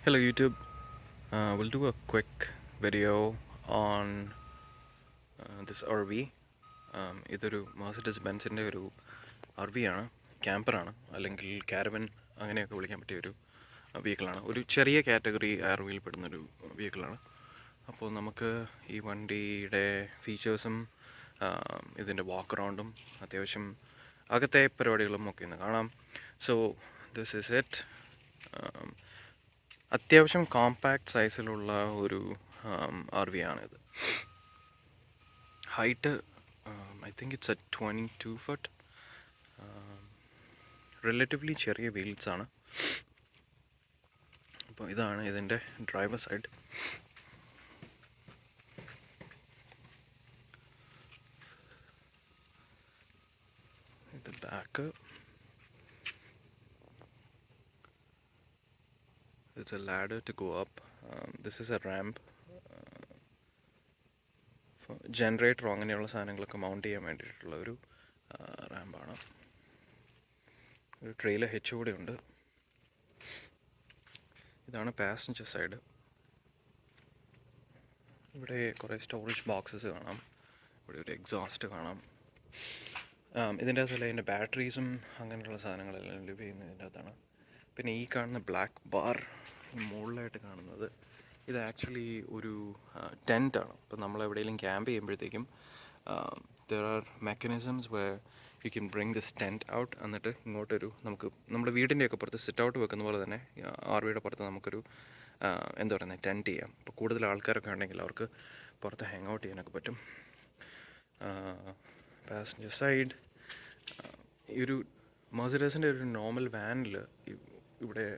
Hello YouTube. We'll do a quick video on this RV. ഇതൊരു Mercedes ബെൻസിൻ്റെ ഒരു RV ആണ്, ക്യാമ്പറാണ്, അല്ലെങ്കിൽ കാരവൻ അങ്ങനെയൊക്കെ വിളിക്കാൻ പറ്റിയ ഒരു വെഹിക്കിളാണ്. ഒരു ചെറിയ കാറ്റഗറി RVയിൽ പെടുന്നൊരു വെഹിക്കിളാണ്. അപ്പോൾ നമുക്ക് ഈ വണ്ടിയുടെ ഫീച്ചേഴ്സും ഇതിൻ്റെ വാക്ക് അറൗണ്ടും അത്യാവശ്യം അകത്തെ പരിപാടികളും ഒക്കെ ഒന്ന് കാണാം. So this is it. അത്യാവശ്യം കോമ്പാക്ട് സൈസിലുള്ള ഒരു RV ആണിത്. Height I think it's 22 foot. Relatively ചെറിയ വീൽസ് ആണ്. അപ്പോൾ ഇതാണ് ഇതിൻ്റെ ഡ്രൈവർ സൈഡ്. ഇത് back. It's a ladder to go up. This is a ramp. ജനറേറ്ററോ അങ്ങനെയുള്ള സാധനങ്ങളൊക്കെ മൗണ്ട് ചെയ്യാൻ വേണ്ടിയിട്ടുള്ള ഒരു റാമ്പാണ്. ഒരു ട്രെയിലർ ഹിച്ച് കൂടെ ഉണ്ട്. ഇതാണ് പാസഞ്ചർ സൈഡ്. ഇവിടെ കുറേ സ്റ്റോറേജ് ബോക്സസ് കാണാം. ഇവിടെ ഒരു എക്സോസ്റ്റ് കാണാം. ഇതിൻ്റെ അകത്തല്ല ഇതിൻ്റെ ബാറ്ററീസും അങ്ങനെയുള്ള സാധനങ്ങളെല്ലാം ലഭ്യ ചെയ്യുന്നത് ഇതിൻ്റെ അകത്താണ്. പിന്നെ ഈ കാണുന്ന ബ്ലാക്ക് ബാർ മുകളിലായിട്ട് കാണുന്നത് ഇത് ആക്ച്വലി ഒരു ടെൻറ്റാണ്. ഇപ്പം നമ്മൾ എവിടെയെങ്കിലും ക്യാമ്പ് ചെയ്യുമ്പോഴത്തേക്കും there are mechanisms where you can bring this tent out. എന്നിട്ട് ഇങ്ങോട്ടൊരു നമുക്ക് നമ്മുടെ വീടിൻ്റെയൊക്കെ പുറത്ത് സിറ്റ് ഔട്ട് വെക്കുന്ന പോലെ തന്നെ RVയുടെ പുറത്ത് നമുക്കൊരു എന്താ പറയുന്നത് ടെൻറ്റ് ചെയ്യാം. ഇപ്പോൾ കൂടുതൽ ആൾക്കാരൊക്കെ ഉണ്ടെങ്കിൽ അവർക്ക് പുറത്ത് ഹാങ് ഔട്ട് ചെയ്യാനൊക്കെ പറ്റും. Passenger side. ഈ ഒരു മെർസിഡീസിൻ്റെ ഒരു നോർമൽ വാനിൽ ഇവിടെ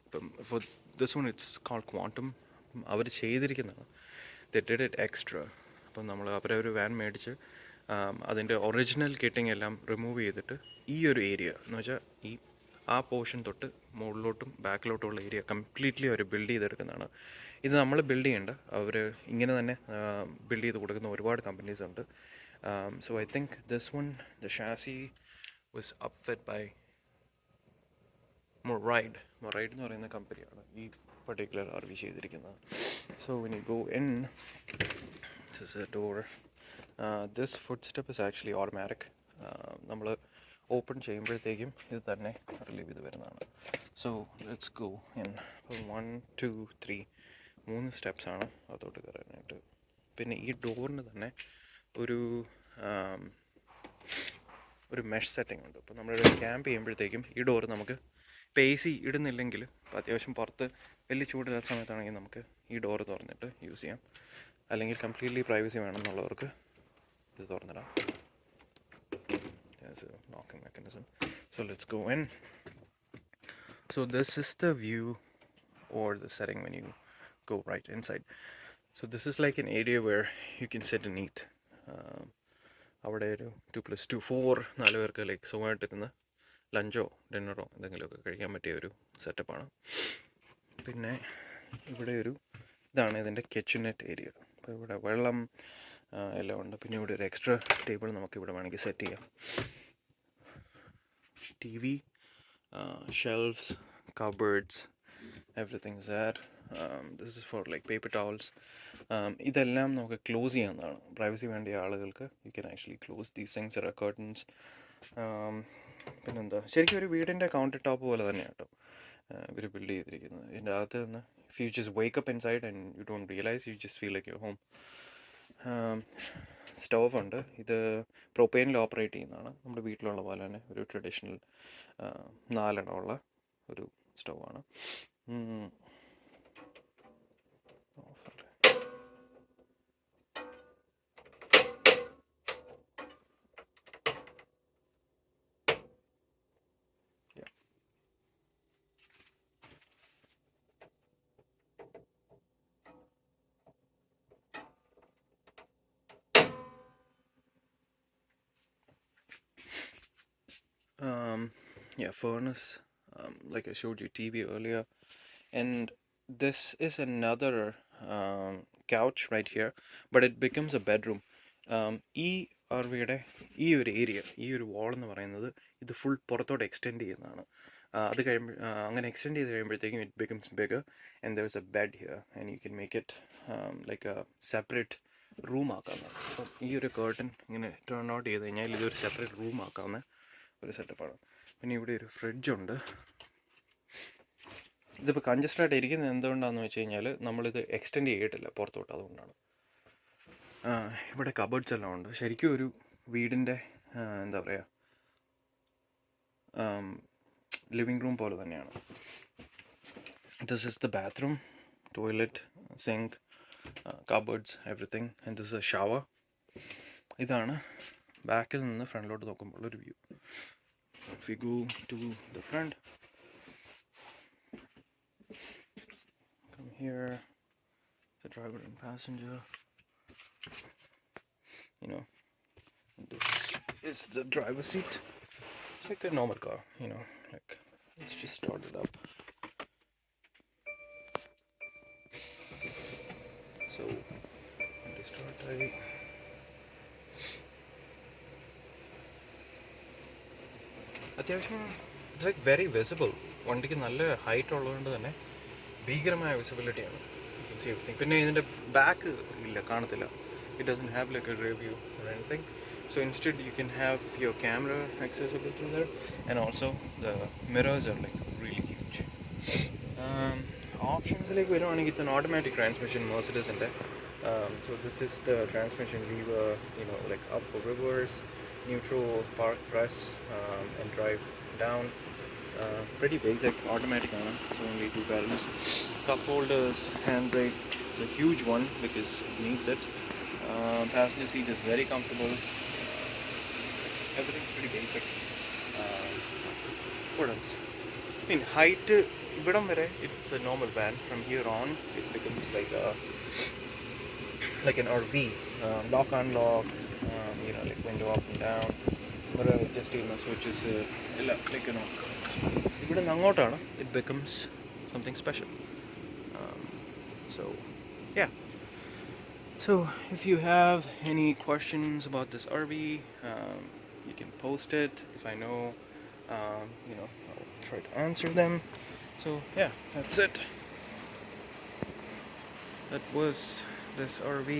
ഇപ്പം for this one it's called quantum. അവർ ചെയ്തിരിക്കുന്നതാണ്, ദേ ഡിഡ് ഇറ്റ് എക്സ്ട്രാ. അപ്പം നമ്മൾ അവരൊരു വാൻ മേടിച്ച് അതിൻ്റെ ഒറിജിനൽ കിറ്റിംഗ് എല്ലാം റിമൂവ് ചെയ്തിട്ട് ഈ ഒരു ഏരിയ എന്ന് വെച്ചാൽ ആ പോർഷൻ തൊട്ട് മുകളിലോട്ടും ബാക്കിലോട്ടുമുള്ള ഏരിയ കംപ്ലീറ്റ്ലി അവർ ബിൽഡ് ചെയ്തെടുക്കുന്നതാണ്. ഇത് നമ്മൾ ബിൽഡ് ചെയ്യേണ്ട, അവർ ഇങ്ങനെ തന്നെ ബിൽഡ് ചെയ്ത് കൊടുക്കുന്ന ഒരുപാട് കമ്പനീസ് ഉണ്ട്. So I think this one the chassis was upfit by Moride എന്ന് പറയുന്ന കമ്പനിയാണ് ഈ പർട്ടിക്കുലർ RV ചെയ്തിരിക്കുന്നത്. So when you go in, this is a door. This foot step is actually automatic. നമ്മൾ ഓപ്പൺ ചെയ്യുമ്പോഴത്തേക്കും ഇത് തന്നെ റിലീവ് ചെയ്ത് വരുന്നതാണ്. So let's go in. 1 2 3 3 സ്റ്റെപ്സാണ് അതോട്ട് കയറാനായിട്ട്. പിന്നെ ഈ ഡോറിന് തന്നെ ഒരു മെഷ് സെറ്റിംഗ് ഉണ്ട്. അപ്പോൾ നമ്മളിവിടെ ക്യാമ്പ് ചെയ്യുമ്പോഴത്തേക്കും ഈ ഡോറ് നമുക്ക് ഇപ്പോൾ AC ഇടുന്നില്ലെങ്കിൽ ഇപ്പോൾ അത്യാവശ്യം പുറത്ത് വലിയ ചൂടില്ലാത്ത സമയത്താണെങ്കിൽ നമുക്ക് ഈ ഡോറ് തുറന്നിട്ട് യൂസ് ചെയ്യാം. അല്ലെങ്കിൽ കംപ്ലീറ്റ്ലി പ്രൈവസി വേണമെന്നുള്ളവർക്ക് ഇത് തുറന്നിടാം. Knocking mechanism. So let's go in. So this is the view or the setting when you go right inside. So this is like an area where you can sit and eat. അവിടെ ഒരു 2+2 4 4 പേർക്ക് like സുഖമായിട്ടിരുന്ന് ലഞ്ചോ ഡിന്നറോ എന്തെങ്കിലുമൊക്കെ കഴിക്കാൻ പറ്റിയ ഒരു സെറ്റപ്പാണ്. പിന്നെ ഇവിടെ ഇതാണ് ഇതിൻ്റെ കിച്ചണറ്റ് ഏരിയ. അപ്പോൾ ഇവിടെ വെള്ളം എല്ലാം ഉണ്ട്. പിന്നെ ഇവിടെ ഒരു എക്സ്ട്രാ ടേബിൾ നമുക്ക് ഇവിടെ വേണമെങ്കിൽ സെറ്റ് ചെയ്യാം. TV, shelves, cupboards, everything is there. This is for like paper towels. ഇതെല്ലാം നമുക്ക് ക്ലോസ് ചെയ്യാവുന്നതാണ്. പ്രൈവസി വേണ്ടിയ ആളുകൾക്ക് you can actually close these things. Are curtains. പിന്നെന്താ, ശരിക്കും ഒരു വീടിൻ്റെ കൗണ്ടർ ടോപ്പ് പോലെ തന്നെയാണ് കേട്ടോ ഇവർ ബിൽഡ് ചെയ്തിരിക്കുന്നത്. ഇതിൻ്റെ അകത്ത് നിന്ന് if you just wake up inside and you don't realise, you just feel like your home. Stove ഉണ്ട്. ഇത് പ്രൊപ്പൈനിൽ ഓപ്പറേറ്റ് ചെയ്യുന്നതാണ്. നമ്മുടെ വീട്ടിലുള്ള പോലെ തന്നെ ഒരു ട്രഡീഷണൽ 4 ഇടമുള്ള ഒരു സ്റ്റവാണ്. Furnace, like I showed you TV earlier, and this is another couch right here, but it becomes a bedroom. ഈ RVയുടെ ഈ ഒരു ഏരിയ, ഈ ഒരു വാൾ എന്ന് പറയുന്നത് ഇത് ഫുൾ പുറത്തോട്ട് എക്സ്റ്റെൻഡ് ചെയ്യുന്നതാണ്. അത് കഴിയുമ്പോൾ അങ്ങനെ എക്സ്റ്റെൻഡ് ചെയ്ത് കഴിയുമ്പോഴത്തേക്കും it becomes bigger and there is a bed here and you can make it like a separate room ആക്കാവുന്ന. അപ്പം ഈ ഒരു കേർട്ടൻ ഇങ്ങനെ ടേൺ ഔട്ട് ചെയ്ത് കഴിഞ്ഞാൽ ഇതൊരു സെപ്പറേറ്റ് റൂം ആക്കാവുന്ന ഒരു സെറ്റപ്പാണ്. പിന്നെ ഇവിടെ ഒരു ഫ്രിഡ്ജുണ്ട്. ഇതിപ്പോൾ കൺജസ്റ്റഡായിട്ട് ഇരിക്കുന്നത് എന്തുകൊണ്ടാണെന്ന് വെച്ച് കഴിഞ്ഞാൽ നമ്മളിത് എക്സ്റ്റെൻഡ് ചെയ്തിട്ടില്ല പുറത്തോട്ട്, അതുകൊണ്ടാണ്. ഇവിടെ കബേർഡ്സ് എല്ലാം ഉണ്ട്. ശരിക്കും ഒരു വീടിൻ്റെ എന്താ പറയുക ലിവിങ് റൂം പോലെ തന്നെയാണ്. This is the bathroom, toilet, sink, cupboards, everything. And this is a shower. ഇതാണ് ബാക്കിൽ നിന്ന് ഫ്രണ്ടിലോട്ട് നോക്കുമ്പോൾ ഒരു view. If we go to the front, come here, the driver and passenger, you know, this is the driver's seat. It's like a normal car, you know, like let's just start it up. So when I start, അത്യാവശ്യം it's like very visible. വണ്ടിക്ക് നല്ല height ഉള്ളതുകൊണ്ട് തന്നെ ഭീകരമായ വിസിബിലിറ്റിയാണ്. പിന്നെ ഇതിൻ്റെ back ഇല്ല, കാണത്തില്ല. It doesn't have like A rear view or anything. So instead you can have your camera accessible through there, and also the mirrors are like really huge. Options like വരുവാണെങ്കിൽ it's an automatic transmission, Mercedes and so this is the transmission lever, you know, like up for reverse, neutral, park, press, and drive down. Pretty basic, automatic on it. So only 2 pedals. Cup holders, handbrake. It's a huge one because it needs it. Passenger seat is very comfortable. Everything's pretty basic. What else? I mean, height, ഇവിടം വരെ it's a normal van. From here on, it becomes like an RV. Lock, unlock, you know, like window up and down. Mirror adjust ചെയ്യുന്ന switches, എല്ലാം like, you know, ഇവിടെ നിന്ന് അങ്ങോട്ടാണ് it becomes something special. So, yeah. So, if you have any questions about this RV, you can post it. If I know, you know, I'll try to answer them. So yeah, that's it. That was this RV.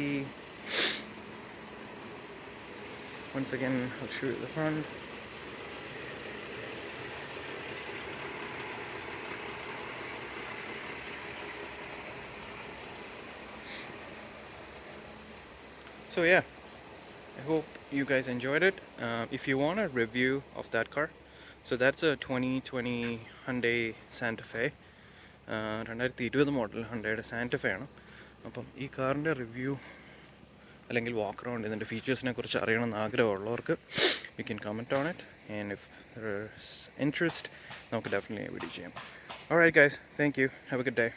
Once again, I'll show you the front. So yeah, I hope you guys enjoyed it. If you want a review of that car, so that's a 2020 Hyundai Santa Fe. 2020 model ഹണ്ടയുടെ Santa Fe ആണ്. അപ്പം ഈ കാറിൻ്റെ review അല്ലെങ്കിൽ വാക്ക് around ഇതിൻ്റെ ഫീച്ചേഴ്സിനെ കുറിച്ച് അറിയണമെന്ന് ആഗ്രഹമുള്ളവർക്ക് you can comment on it, and if there is interest നമുക്ക് ഡെഫിനറ്റ്ലി വീഡിയോ ചെയ്യാം. Alright guys, thank you, have a good day.